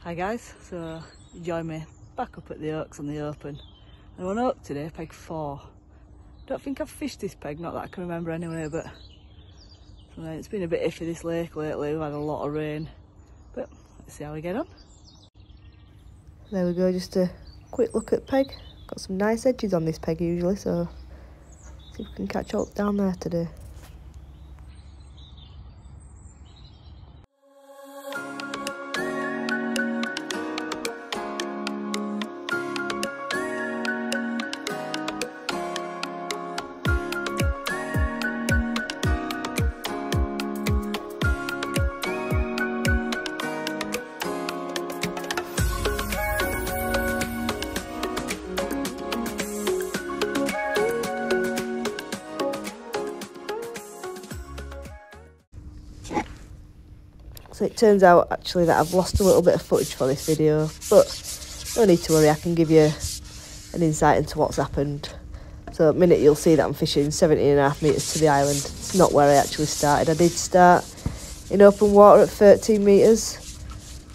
Hi guys, so you join me back up at the Oaks on the open. I'm on Oak today, peg 4. Don't think I've fished this peg, not that I can remember anyway, but it's been a bit iffy this lake lately. We've had a lot of rain, but let's see how we get on. There we go, just a quick look at peg. Got some nice edges on this peg usually, so see if we can catch up down there today. So it turns out actually that I've lost a little bit of footage for this video, but no need to worry, I can give you an insight into what's happened. So at a minute you'll see that I'm fishing 17.5 metres to the island. It's not where I actually started. I did start in open water at 13 metres.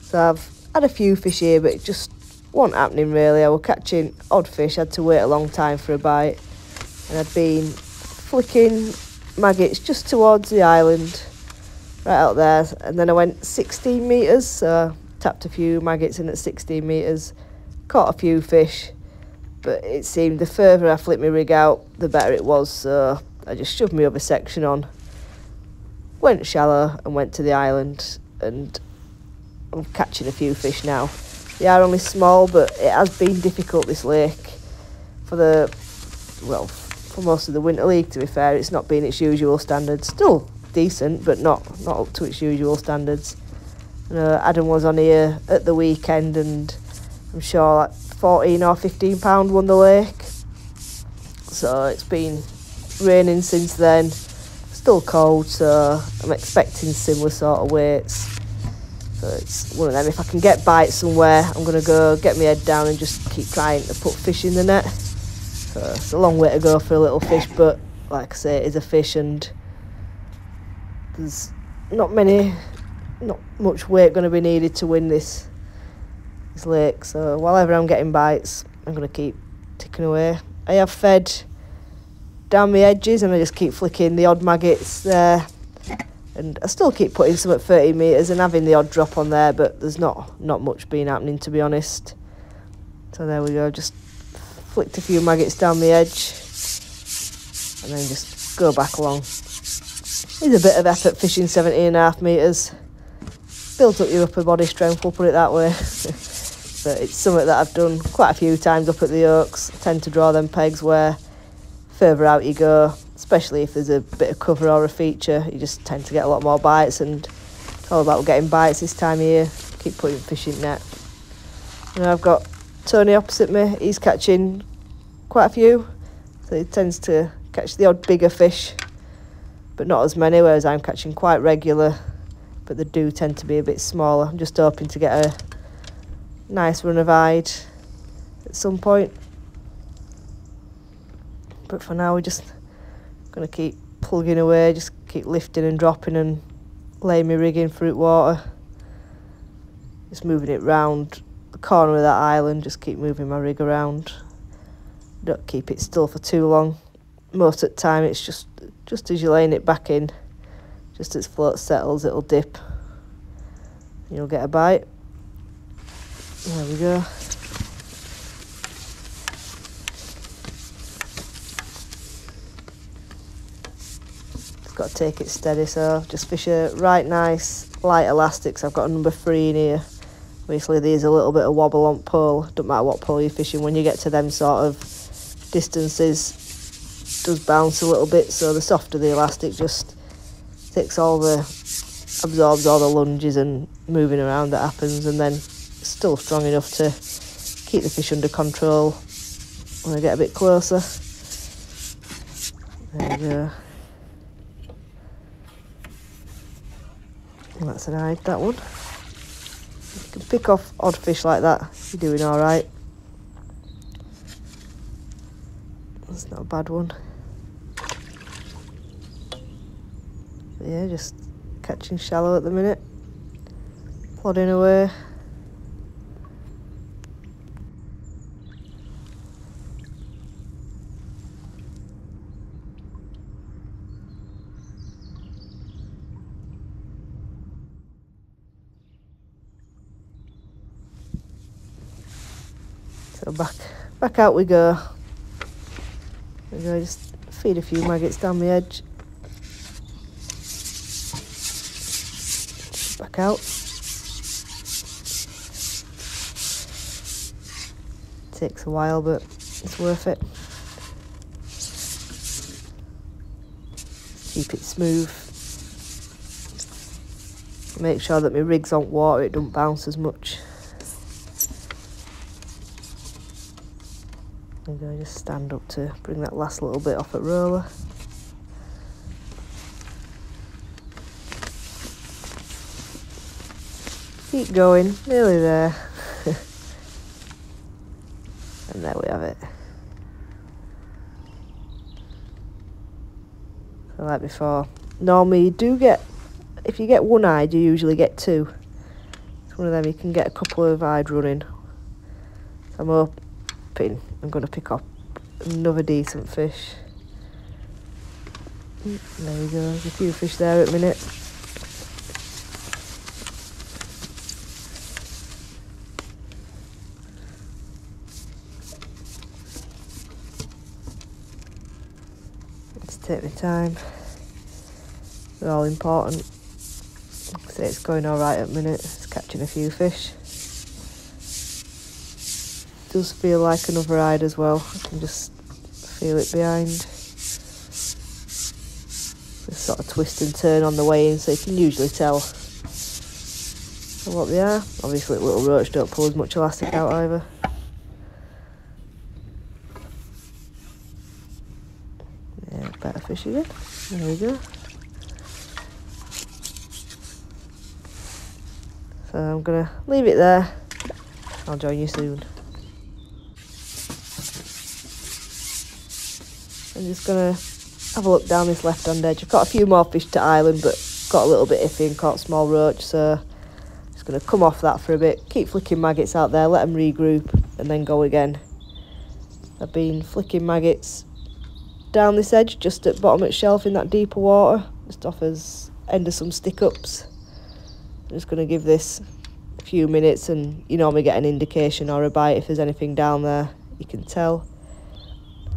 So I've had a few fish here, but it just wasn't happening really. I was catching odd fish, I had to wait a long time for a bite. And I'd been flicking maggots just towards the island, right out there, and then I went 16 metres, so tapped a few maggots in at 16 metres, caught a few fish, but it seemed the further I flicked my rig out, the better it was, so I just shoved my other section on, went shallow and went to the island, and I'm catching a few fish now. They are only small, but it has been difficult this lake for most of the winter league, to be fair. It's not been its usual standards. Still decent, but not up to its usual standards. Adam was on here at the weekend and I'm sure like 14 or 15 pound won the lake. So it's been raining since then, still cold, so I'm expecting similar sort of weights. So it's one of them, if I can get bites somewhere, I'm going to go get my head down and just keep trying to put fish in the net. So it's a long way to go for a little fish, but like I say, it is a fish and there's not much weight going to be needed to win this lake. So while ever I'm getting bites, I'm going to keep ticking away. I have fed down the edges and I just keep flicking the odd maggots there. And I still keep putting some at 30 metres and having the odd drop on there, but there's not much been happening, to be honest. So there we go, just flicked a few maggots down the edge and then just go back along. It's a bit of effort fishing 17.5 metres. Built up your upper body strength, we'll put it that way. But it's something that I've done quite a few times up at the Oaks. I tend to draw them pegs where further out you go, especially if there's a bit of cover or a feature, you just tend to get a lot more bites, and it's all about getting bites this time of year. Keep putting fish in net. And I've got Tony opposite me, he's catching quite a few, so he tends to catch the odd bigger fish, but not as many, whereas I'm catching quite regular, but they do tend to be a bit smaller. I'm just hoping to get a nice run of hide at some point, but for now we're just going to keep plugging away, just keep lifting and dropping and laying my rig in fruit water, just moving it round the corner of that island, just keep moving my rig around, don't keep it still for too long. Most of the time it's just as you're laying it back in, just as float settles, it'll dip and you'll get a bite. There we go. Just got to take it steady, so just fish a right nice light elastics. I've got a number 3 in here. Obviously there's a little bit of wobble on pole, don't matter what pole you're fishing, when you get to them sort of distances it does bounce a little bit, so the softer the elastic just absorbs all the lunges and moving around that happens, and then it's still strong enough to keep the fish under control when I get a bit closer. There we go. And that's an hide, that one. You can pick off odd fish like that, you're doing alright. That's not a bad one. But yeah, just catching shallow at the minute. Plodding away. So back out we go. There we go, just feed a few maggots down the edge. Back out. Takes a while, but it's worth it. Keep it smooth. Make sure that my rig's on water, it don't bounce as much. There we go, just stand up to bring that last little bit off at roller. Keep going, nearly there. And there we have it. So like before, normally you do get, if you get one eyed, you usually get two. It's one of them, you can get a couple of eyed running. So I'm hoping I'm going to pick up another decent fish. There we go, there's a few fish there at the minute. Take my time. They're all important. So it's going alright at the minute. It's catching a few fish. Does feel like another ride as well. I can just feel it behind. Just sort of twist and turn on the way in, so you can usually tell what they are. Obviously little roach don't pull as much elastic out either. Better fish again. There we go. So I'm gonna leave it there. I'll join you soon. I'm just gonna have a look down this left hand edge. I've got a few more fish to island, but got a little bit iffy and caught small roach, so just gonna come off that for a bit, keep flicking maggots out there, let them regroup, and then go again. I've been flicking maggots down this edge, just at bottom at shelf in that deeper water, just off as end of some stick ups. I'm just going to give this a few minutes, and you normally get an indication or a bite if there's anything down there, you can tell.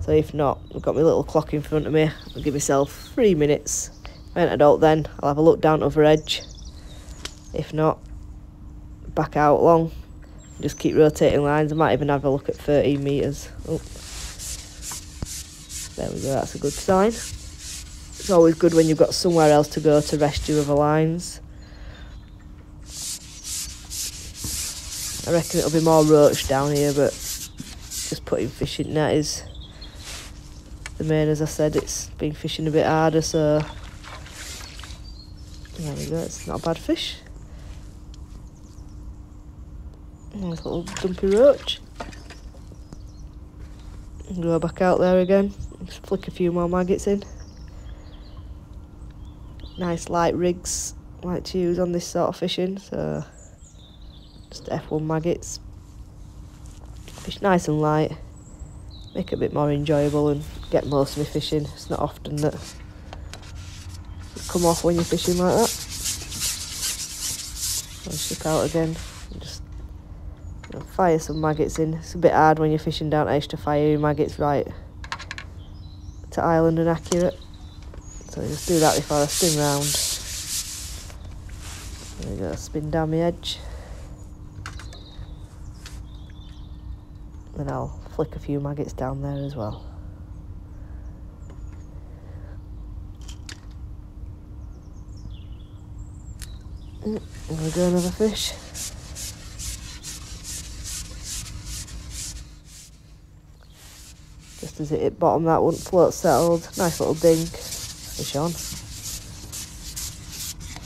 So if not, I've got my little clock in front of me. I'll give myself 3 minutes. If I ain't adult then, I'll have a look down other edge. If not, back out long, just keep rotating lines. I might even have a look at 13 metres. Oh. There we go, that's a good sign. It's always good when you've got somewhere else to go to rest your other lines. I reckon it'll be more roach down here, but just putting fish in net is the main. As I said, it's been fishing a bit harder, so there we go, it's not a bad fish. Nice little dumpy roach. Go back out there again. Just flick a few more maggots in. Nice light rigs, like to use on this sort of fishing, so just F1 maggots. Fish nice and light, make it a bit more enjoyable and get most of my fishing. It's not often that you come off when you're fishing like that. I'll stick out again and just fire some maggots in. It's a bit hard when you're fishing down edge to fire your maggots right to island and accurate. So just do that before I spin round. There we go, spin down the edge. Then I'll flick a few maggots down there as well. There we go, another fish. Just as it hit bottom, that wouldn't float settled. Nice little dink. Fish on. That's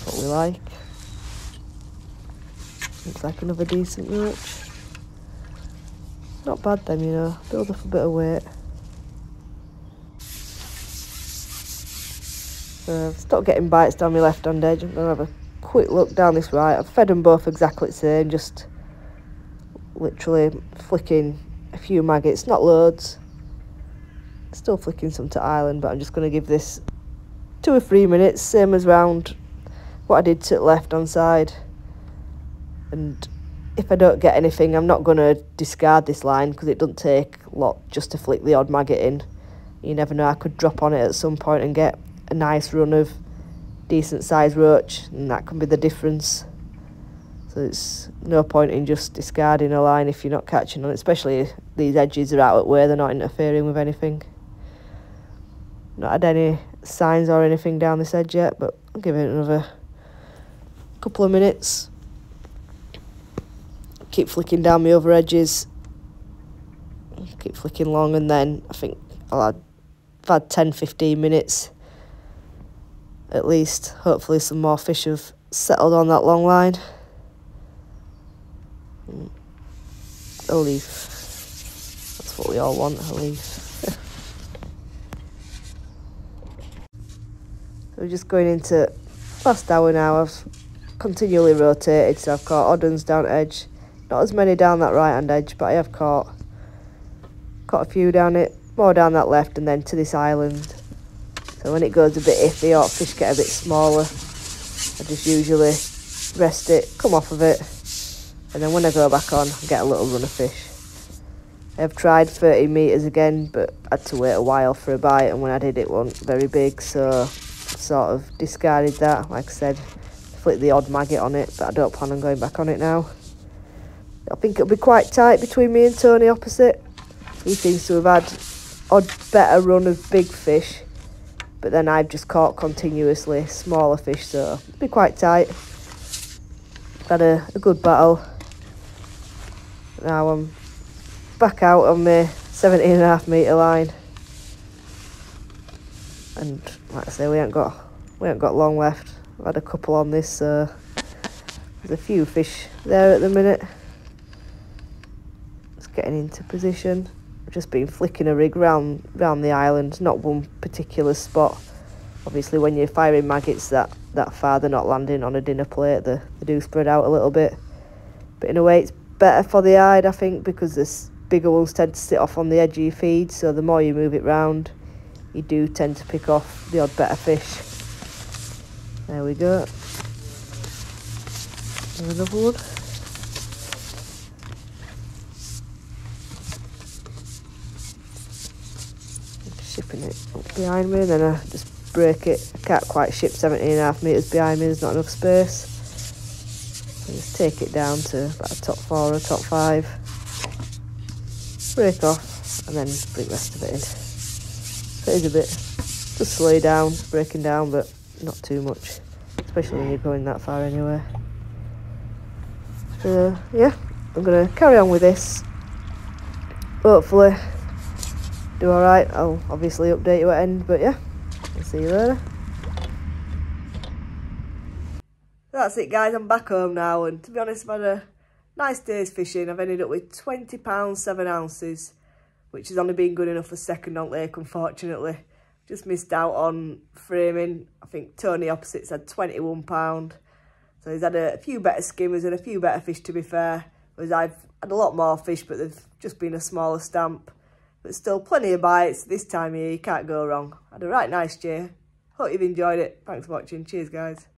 what we like. Looks like another decent roach. Not bad then, you know. Build up a bit of weight. So I've stopped getting bites down my left hand edge. I'm going to have a quick look down this right. I've fed them both exactly the same. Just literally flicking a few maggots. Not loads. Still flicking some to island, but I'm just going to give this 2 or 3 minutes, same as round what I did to the left hand side, and if I don't get anything, I'm not going to discard this line because it doesn't take a lot just to flick the odd maggot in. You never know, I could drop on it at some point and get a nice run of decent sized roach, and that can be the difference. So it's no point in just discarding a line if you're not catching on it, especially if these edges are out at where they're not interfering with anything. Not had any signs or anything down this edge yet, but I'll give it another couple of minutes. Keep flicking down my other edges. Keep flicking long, and then I think I've had 10-15 minutes at least. Hopefully some more fish have settled on that long line. A leaf. That's what we all want, a leaf. So we're just going into last hour now. I've continually rotated, so I've caught odd uns down edge. Not as many down that right hand edge, but I have caught a few down it, more down that left, and then to this island. So when it goes a bit iffy or fish get a bit smaller, I just usually rest it, come off of it, and then when I go back on, I get a little run of fish. I have tried 30 metres again, but I had to wait a while for a bite, and when I did, it wasn't very big, so I sort of discarded that. Like I said, flick the odd maggot on it, but I don't plan on going back on it now. I think it'll be quite tight between me and Tony opposite. He seems to have had better run of big fish, but then I've just caught continuously smaller fish, so it'll be quite tight. Had a good battle. Now I'm back out on my 17.5 metre line, and like I say, we ain't got long left. I've had a couple on this, so there's a few fish there at the minute. Just getting into position. I've just been flicking a rig round the island, not one particular spot. Obviously when you're firing maggots that far, they're not landing on a dinner plate, they do spread out a little bit. But in a way it's better for the hide, I think, because the bigger ones tend to sit off on the edge of your feed, so the more you move it round, you do tend to pick off the odd better fish. There we go. There's another one. Shipping it up behind me, then I just break it. I can't quite ship 17.5 metres behind me, there's not enough space. I just take it down to about a top 4 or a top 5. Break off, and then bring the rest of it in. So it is a bit, just slow down, breaking down, but not too much, especially when you're going that far anyway. So yeah, I'm going to carry on with this. Hopefully do alright. I'll obviously update you at end, but yeah, I'll see you later. That's it guys, I'm back home now, and to be honest, I've had a nice day's fishing. I've ended up with £20 7 ounces, which has only been good enough for second on lake, unfortunately. Just missed out on framing. I think Tony opposite's had £21. So he's had a few better skimmers and a few better fish, to be fair. Whereas I've had a lot more fish, but they've just been a smaller stamp. But still plenty of bites. This time of year, you can't go wrong. Had a right nice day. Hope you've enjoyed it. Thanks for watching. Cheers, guys.